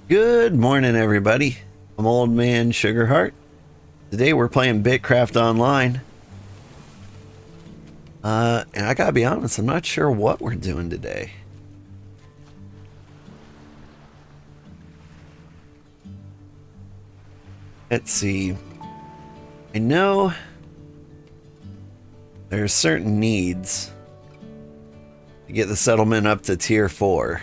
Good morning, everybody. I'm Old Man Sugarheart. Today we're playing BitCraft online. And I gotta be honest, I'm not sure what we're doing today. Let's see. I know there are certain needs to get the settlement up to tier 4.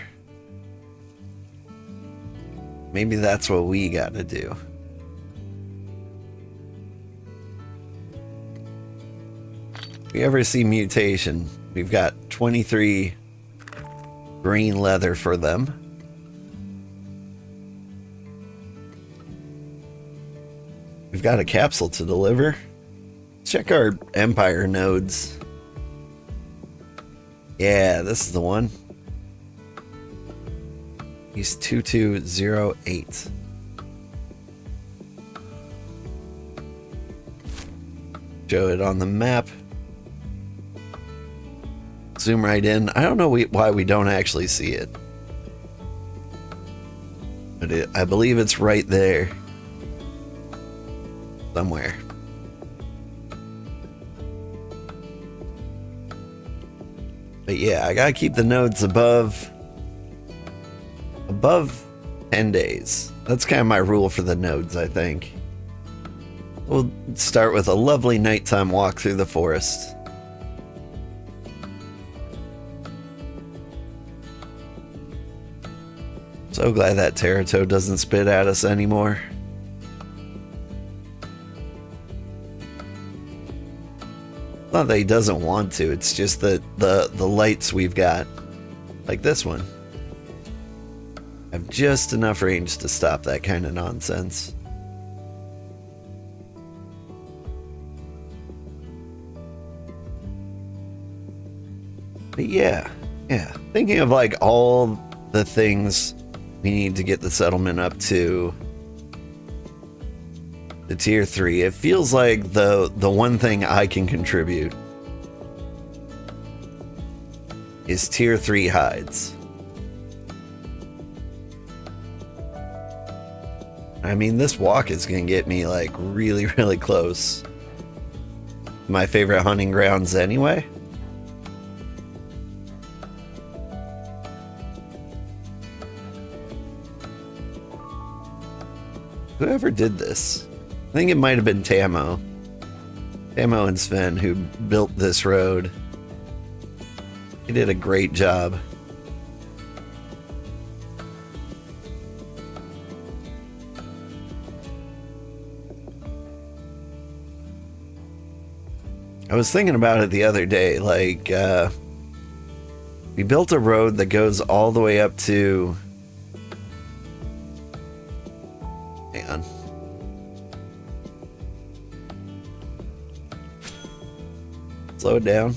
Maybe that's what we gotta do. If we ever see mutation, we've got 23 green leather for them. We've got a capsule to deliver. Check our empire nodes. Yeah, this is the one. He's 2208. Show it on the map. Zoom right in. I don't know why we don't actually see it. But I believe it's right there. Somewhere. But yeah, I gotta keep the nodes above 10 days. That's kind of my rule for the nodes, I think. We'll start with a lovely nighttime walk through the forest. So glad that Terratoe doesn't spit at us anymore. Not that he doesn't want to, it's just that the lights we've got, like this one, have just enough range to stop that kind of nonsense. But yeah, thinking of like all the things we need to get the settlement up to the tier 3, it feels like the one thing I can contribute is tier 3 hides. I mean, this walk is gonna get me like really, really close. My favorite hunting grounds anyway. Whoever did this, I think it might have been Tamo and Sven who built this road. They did a great job. I was thinking about it the other day, like, we built a road that goes all the way up to... Hang on. Slow it down.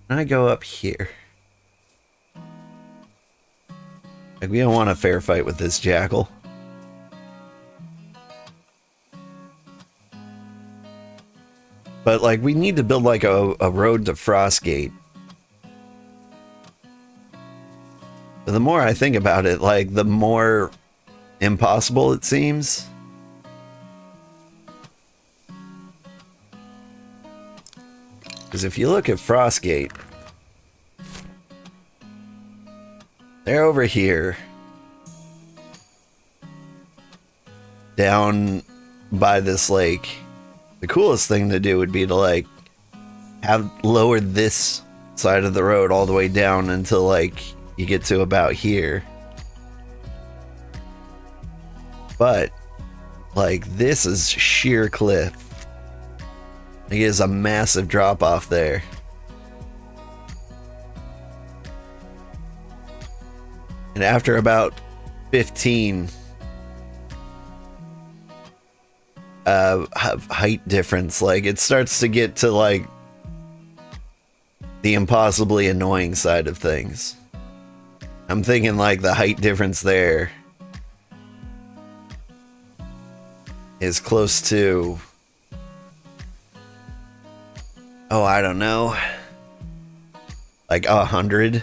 And I go up here. Like, we don't want a fair fight with this jackal. But, like, we need to build, like, a road to Frostgate. But the more I think about it, like, the more impossible it seems. Because if you look at Frostgate, they're over here, down by this lake. The coolest thing to do would be to like have lowered this side of the road all the way down until like you get to about here. But like this is sheer cliff. It is a massive drop off there. And after about 15 height difference, like it starts to get to like the impossibly annoying side of things. I'm thinking like the height difference there is close to, oh, I don't know, like 100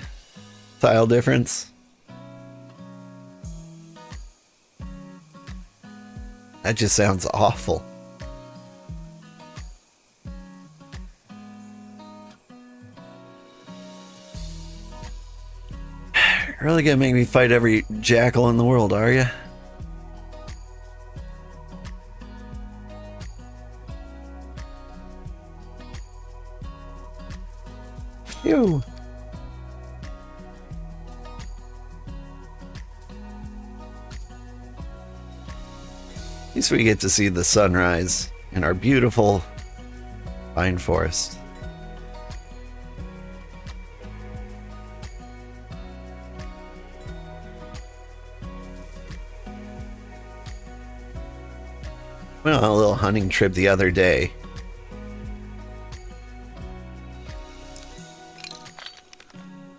tile difference. That just sounds awful. You're really gonna make me fight every jackal in the world, are you? Ew. At least we get to see the sunrise in our beautiful pine forest. Went on a little hunting trip the other day.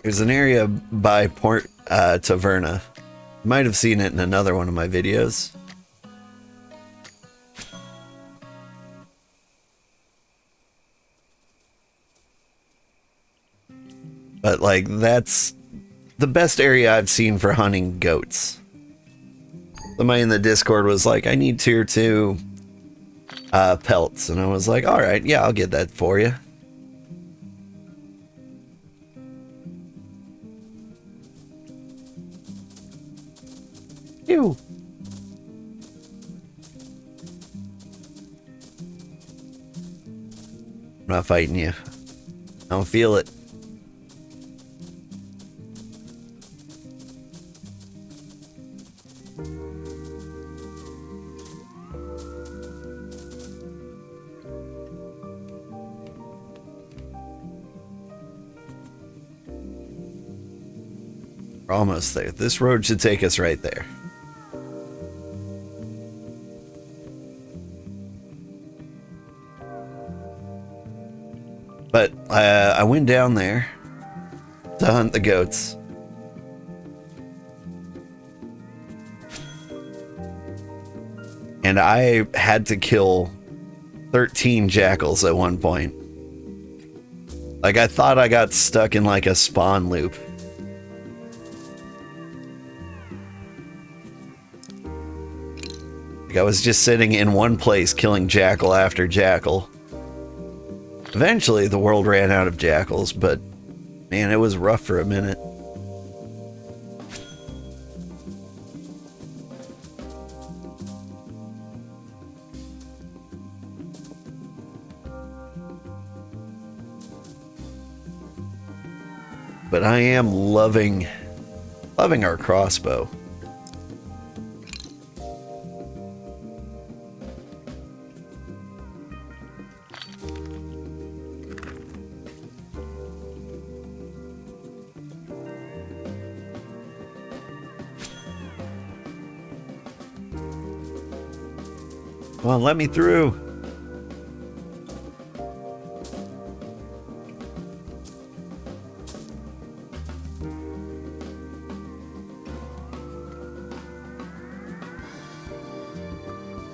There's an area by Port Taverna. You might have seen it in another one of my videos. But like, that's the best area I've seen for hunting goats. Somebody in the Discord was like, I need tier 2 pelts. And I was like, alright, yeah, I'll get that for you. Ew. I'm not fighting you. I don't feel it. We're almost there. This road should take us right there. But I went down there to hunt the goats. And I had to kill 13 jackals at one point. Like, I thought I got stuck in like a spawn loop. Like, I was just sitting in one place killing jackal after jackal. Eventually, the world ran out of jackals, but man, it was rough for a minute. But I am loving our crossbow. Come on, let me through.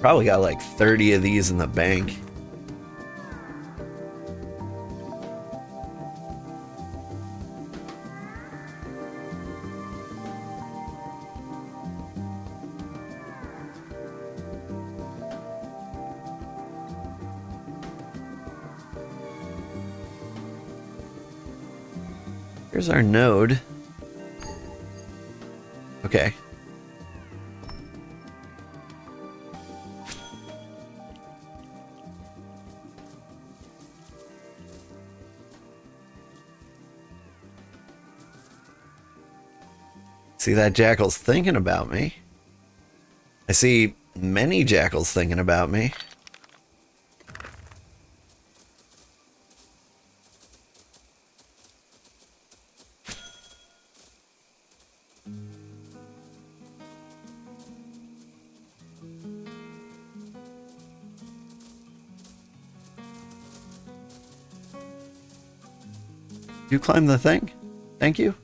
Probably got like 30 of these in the bank. Here's our node. Okay. See, that jackal's thinking about me. I see many jackals thinking about me. You climb the thing? Thank you.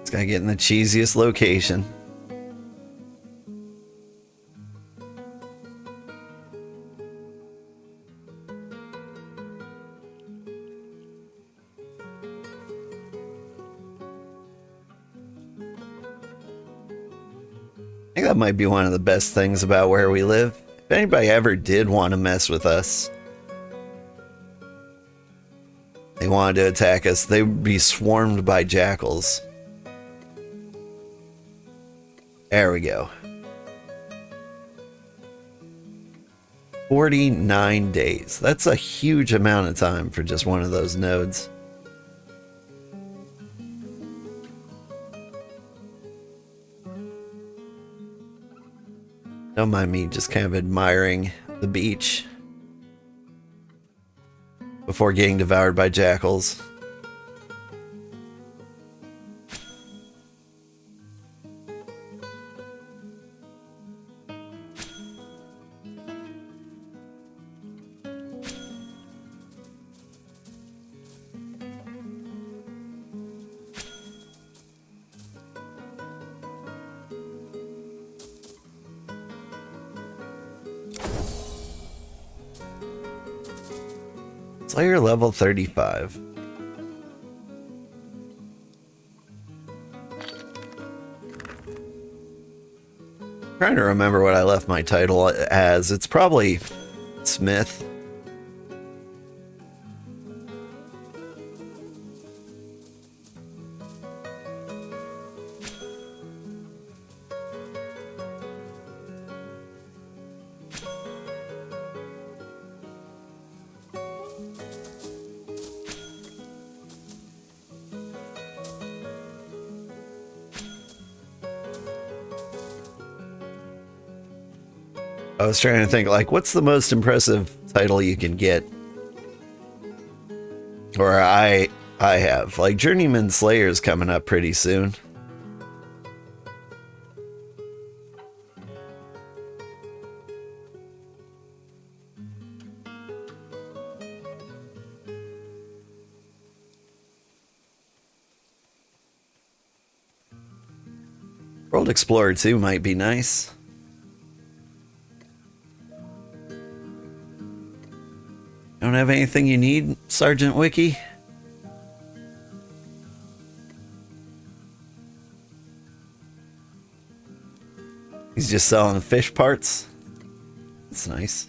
It's gotta get in the cheesiest location. think that might be one of the best things about where we live. If anybody ever did want to mess with us, they wanted to attack us, they would be swarmed by jackals. There we go. 49 days. That's a huge amount of time for just one of those nodes. Don't mind me just kind of admiring the beach before getting devoured by jackals. Slayer level 35. Trying to remember what I left my title as. It's probably Smith. I was trying to think, like, what's the most impressive title you can get? Or I have. Like, Journeyman Slayer's coming up pretty soon. World Explorer 2 might be nice. Don't have anything you need, Sergeant Wiki? He's just selling fish parts. That's nice.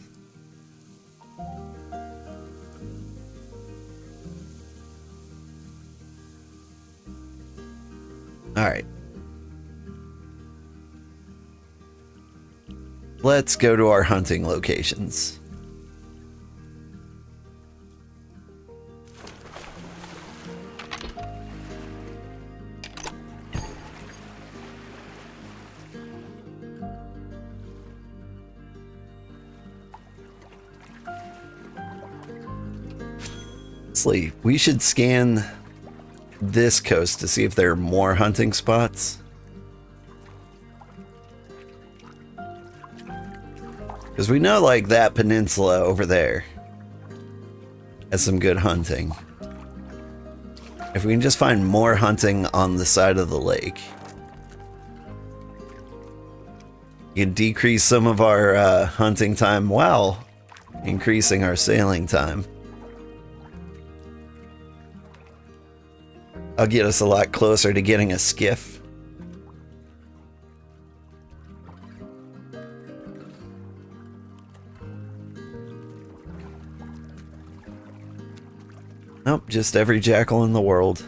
Alright. Let's go to our hunting locations. We should scan this coast to see if there are more hunting spots. Because we know, like, that peninsula over there has some good hunting. If we can just find more hunting on the side of the lake, you can decrease some of our hunting time while increasing our sailing time. I'll get us a lot closer to getting a skiff. Nope, just every jackal in the world.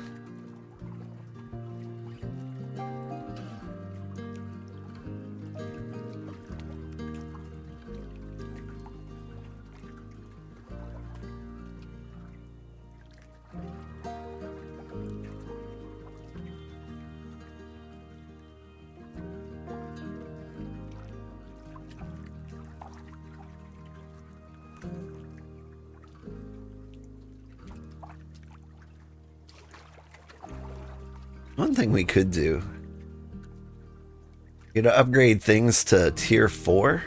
One thing we could do, you know, upgrade things to tier 4.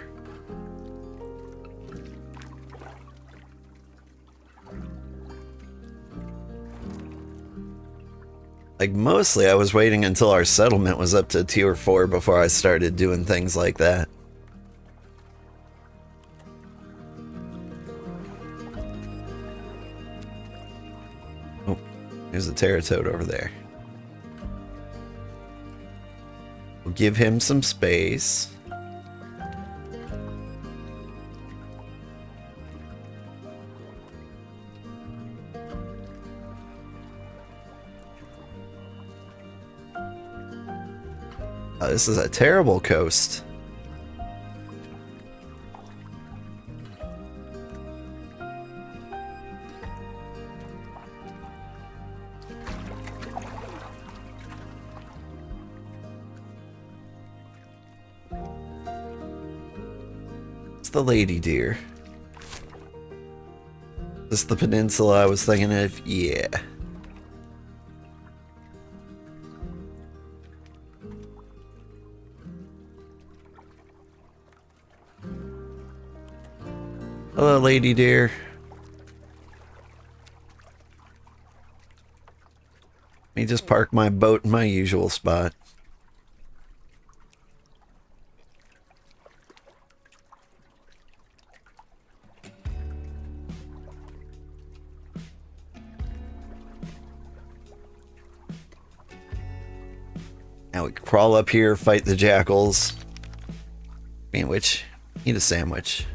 Like, mostly I was waiting until our settlement was up to tier 4 before I started doing things like that. Oh, there's a Terratoad over there. We'll give him some space. Oh, this is a terrible coast. It's the lady deer. Is this the peninsula I was thinking of? Yeah. Hello, lady deer. Let me just park my boat in my usual spot. Now we can crawl up here, fight the jackals. Speaking of which, eat a sandwich.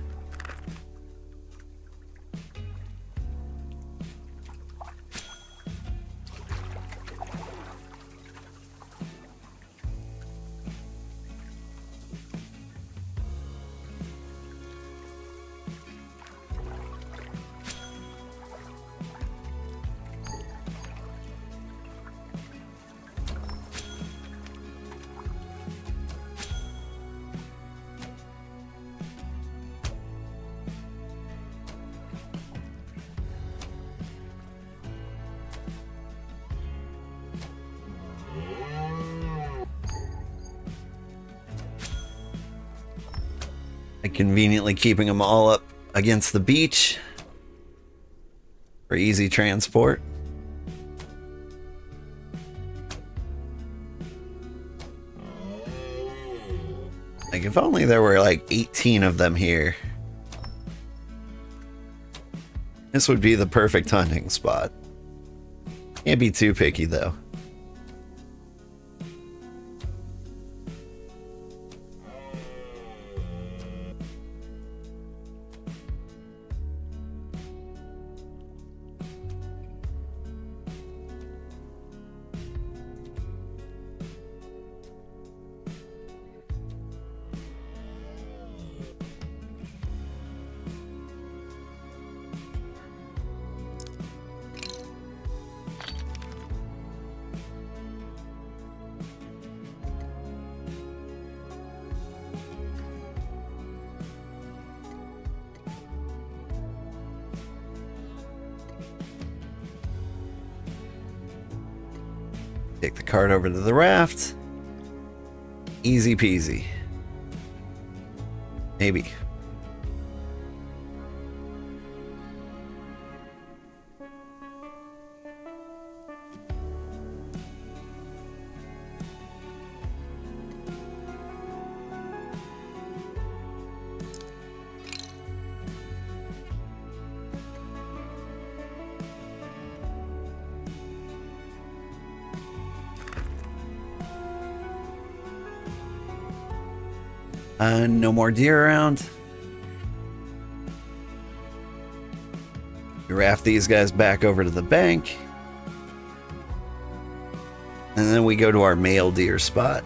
Conveniently keeping them all up against the beach for easy transport. Like, if only there were like 18 of them here. This would be the perfect hunting spot. Can't be too picky though. Take the cart over to the raft. Easy peasy. Maybe. No more deer around. We raft these guys back over to the bank. And then we go to our male deer spot.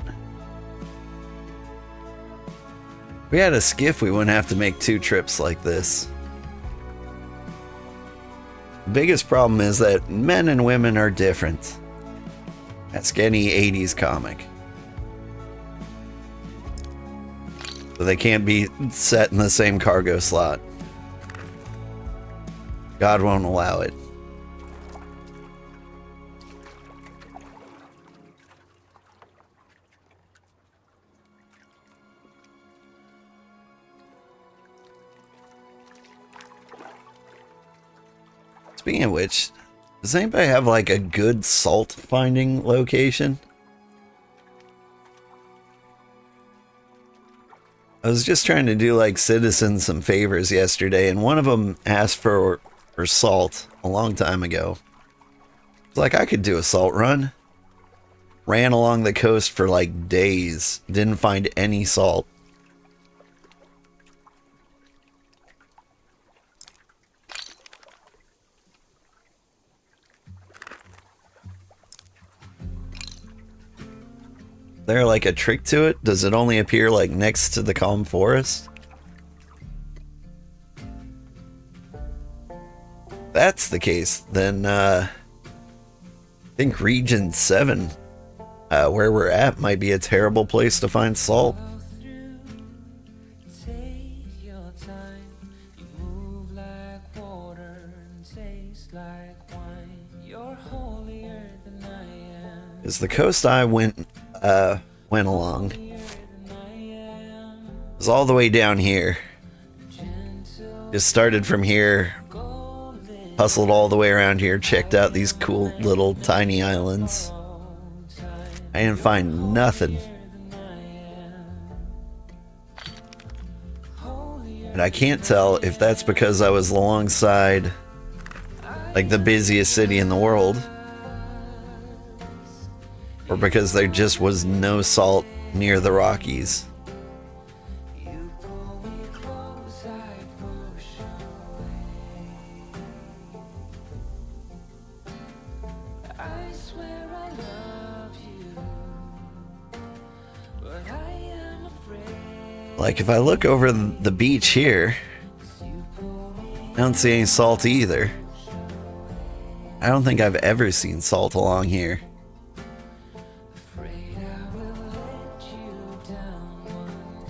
If we had a skiff, we wouldn't have to make 2 trips like this. The biggest problem is that men and women are different. Ask any 80s comic. So they can't be set in the same cargo slot. God won't allow it. Speaking of which, does anybody have like a good salt finding location? I was just trying to do like citizens some favors yesterday, and one of them asked for salt a long time ago. It's like, I could do a salt run. ran along the coast for like days, didn't find any salt. Is there like a trick to it? Does it only appear like next to the calm forest? If that's the case, then I think region 7, where we're at, might be a terrible place to find salt. Because the coast I went along was all the way down here. Just started from here, hustled all the way around here, checked out these cool little tiny islands. I didn't find nothing. And I can't tell if that's because I was alongside like the busiest city in the world, or because there just was no salt near the Rockies. Like if I look over the beach here, I don't see any salt either. I don't think I've ever seen salt along here.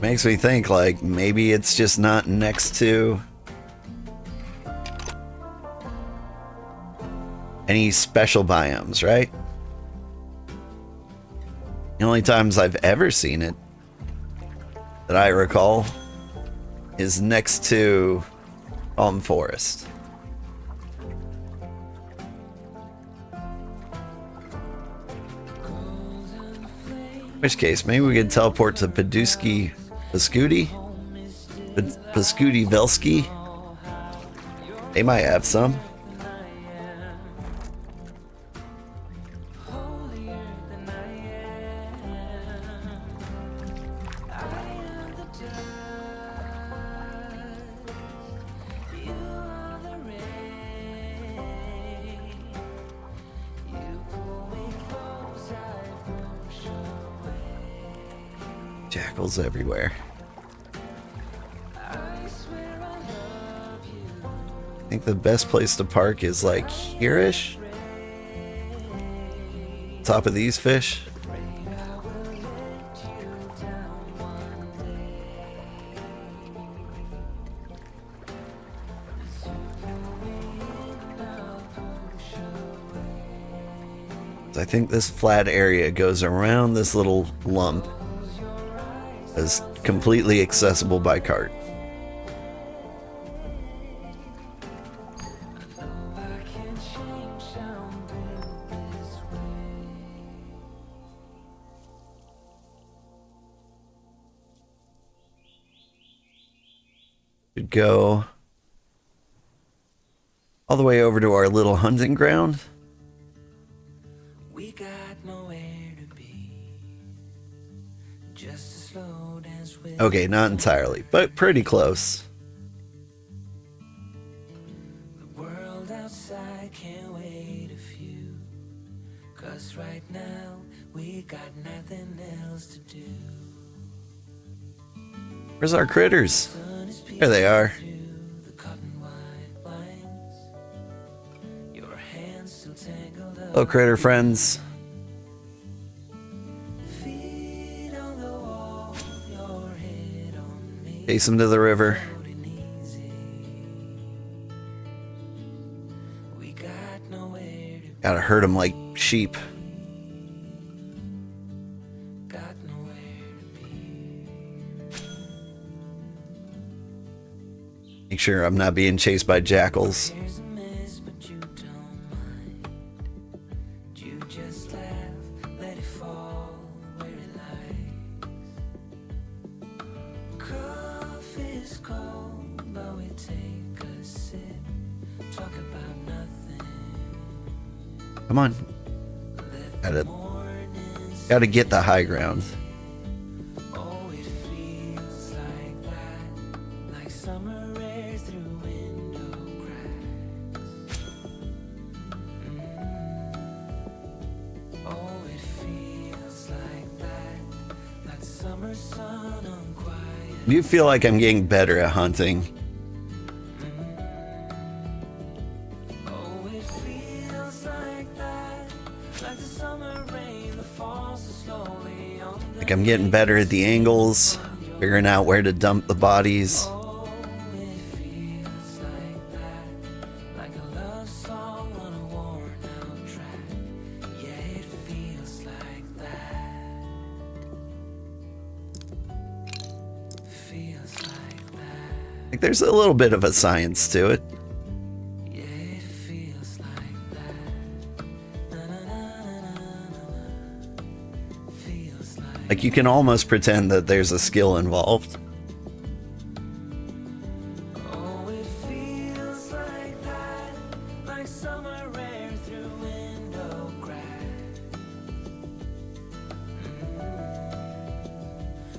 Makes me think like maybe it's just not next to any special biomes, right? The only times I've ever seen it that I recall is next to calm forest. In which case, maybe we could teleport to Pascuti Velski. They might have some. Jackals everywhere. I think the best place to park is like here-ish. Top of these fish. I think this flat area goes around this little lump. Is completely accessible by cart. Should go all the way over to our little hunting ground. We got nowhere to be. Just a slow dance with okay, not entirely, but pretty close. The world outside can't wait a few, 'cause right now we got nothing else to do. Where's our critters? There they are. Hello, critter friends. Chase them to the river. Gotta herd them like sheep. Make sure I'm not being chased by jackals. Come on. Got it. Gotta get the high ground. Oh, it feels like that, like summer air through window cracks. Oh, it feels like that, like summer sun on quiet. Do you feel like I'm getting better at hunting? Oh, it feels like that, like the summer rain that falls so slowly on the Like I'm getting better at the angles, figuring out where to dump the bodies. Oh, it feels like that, like a love song on a worn out track. Yeah, it feels like that. Feels like that. Like there's a little bit of a science to it. Yeah, it feels like that. Na, na, na, na, na, na. Feels like Like you can almost pretend that there's a skill involved. oh, it feels like that, like summer air through window cracks.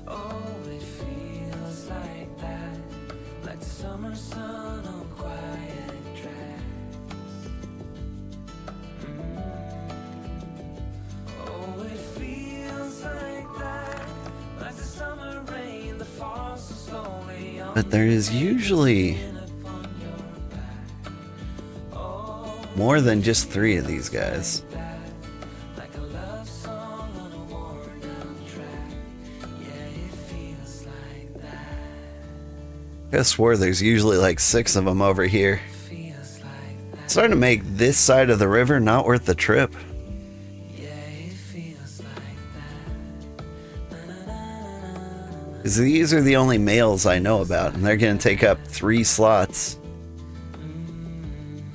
Oh, it feels like that, like the summer sun on quiet tracks. Oh, it feels like that, like the summer rain that falls so slowly on But there is usually upon your back. Oh, more than just 3 of these guys. that, like a love song on a worn out track. Yeah, it feels like that. I swore there's usually like 6 of them over here. Feels like that. It's starting to make this side of the river not worth the trip. Yeah, it feels like that. Na, na, na, na, na. Because these are the only males I know about, and they're going to take up 3 slots.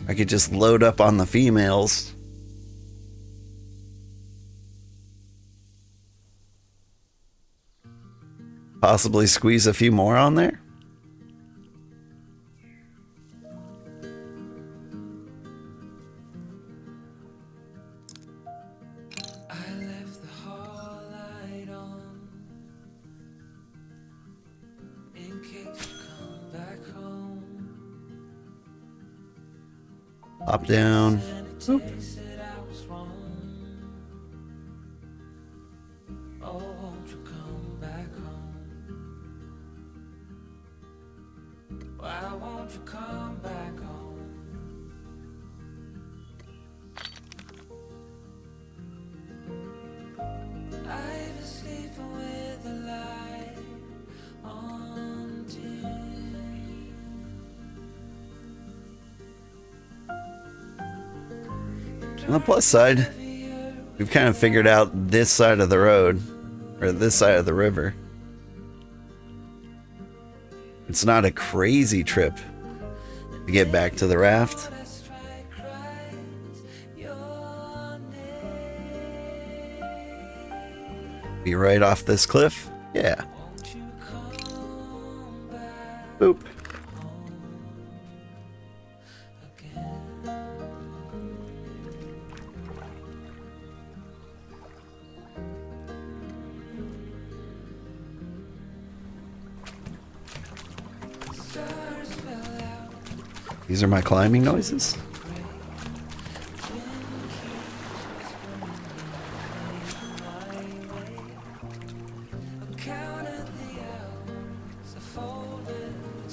I could just load up on the females. Possibly squeeze a few more on there. I left the hall light on in case you come back home. Hop down. And it takes that I was wrong. Oh, won't you come back home? Why won't you come back home? I was sleeping with the light on dim. On the plus side, we've kind of figured out this side of the road, or this side of the river. It's not a crazy trip to get back to the raft. Be right off this cliff? Yeah. Boop. These are my climbing noises.